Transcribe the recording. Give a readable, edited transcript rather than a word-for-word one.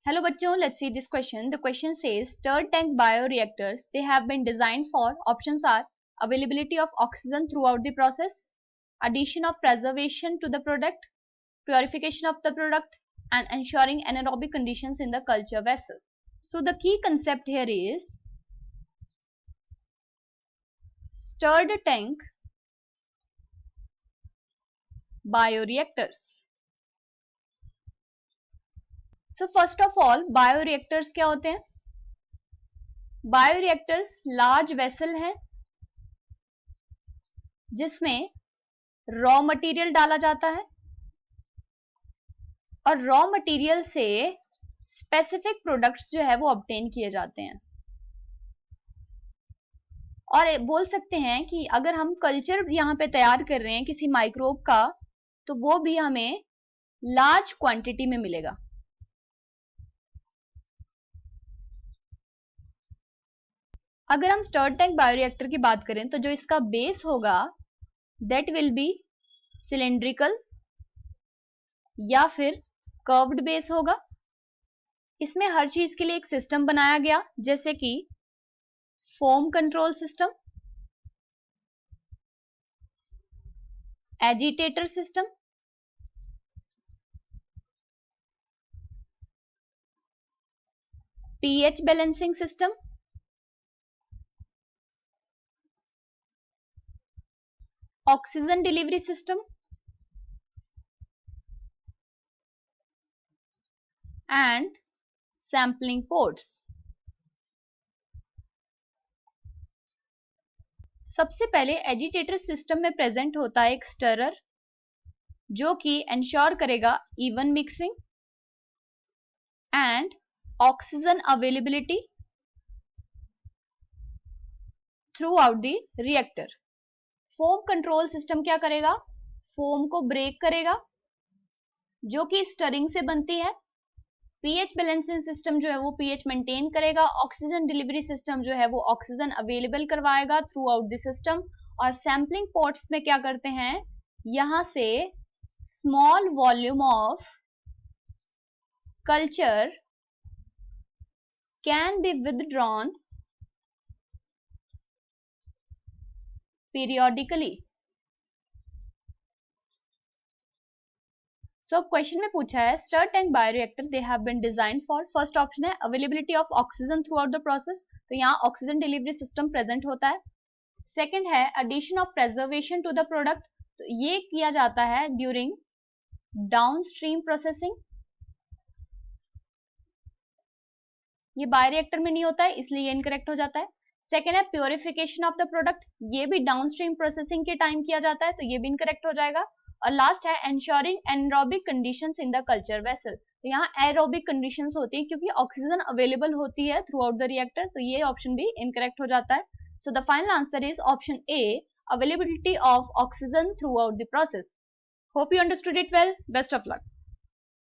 Hello बच्चों, let's see this question. The question says stirred tank bioreactors, they have been designed for, options are availability of oxygen throughout the process, addition of preservation to the product, purification of the product, and ensuring anaerobic conditions in the culture vessel. So the key concept here is stirred tank bioreactors. So first of all, bioreactors क्या होते हैं? Bioreactors large vessel है जिसमें raw material डाला जाता है और raw material से स्पेसिफिक प्रोडक्ट्स जो है वो ऑब्टेन किए जाते हैं। और बोल सकते हैं कि अगर हम कल्चर यहाँ पे तैयार कर रहे हैं किसी माइक्रोब का, तो वो भी हमें लार्ज क्वांटिटी में मिलेगा। अगर हम स्टर्ड टैंक बायोरिएक्टर की बात करें तो जो इसका बेस होगा दैट विल बी सिलेंड्रिकल या फिर कर्व्ड बेस होगा। इसमें हर चीज के लिए एक सिस्टम बनाया गया, जैसे कि foam control system, agitator system, pH balancing system, oxygen delivery system and sampling ports. सबसे पहले एजिटेटर सिस्टम में प्रेजेंट होता है एक स्टरर जो कि एंश्योर करेगा even mixing and oxygen availability through out the reactor. Foam control system क्या करेगा? फोम को ब्रेक करेगा जो कि स्टरिंग से बनती है। पीएच बैलेंसिंग सिस्टम जो है वो पीएच मेंटेन करेगा। ऑक्सीजन डिलीवरी सिस्टम जो है वो ऑक्सीजन अवेलेबल करवाएगा थ्रू आउट द सिस्टम। और सैंपलिंग पोर्ट्स में क्या करते हैं? यहां से small volume of culture can be withdrawn periodically. So अब क्वेश्चन में पूछा है stirred tank bioreactor they have been design for, first option है availability of oxygen throughout the process, तो यहाँ ऑक्सीजन डिलीवरी सिस्टम प्रेजेंट होता है। Second है addition of preservation to the product, तो ये किया जाता है ड्यूरिंग डाउनस्ट्रीम प्रोसेसिंग। ये बायोरिएक्टर में नहीं होता है इसलिए ये इनकरेक्ट हो जाता है। सेकंड है प्योरिफिकेशन ऑफ द प्रोडक्ट, ये भी डाउनस्ट्रीम प्रोसेसिंग के टाइम किया जाता है, तो ये भी इनकरेक्ट हो जाएगा। और लास्ट है ensuring anaerobic conditions in the culture vessel, तो यहाँ एरोबिक कंडीशंस होती है क्योंकि ऑक्सीजन अवेलेबल होती है थ्रू आउट द रिएक्टर, तो ये ऑप्शन भी इनकरेक्ट हो जाता है। So the final answer is option A, availability of oxygen throughout the process. Hope you understood it well, best of luck.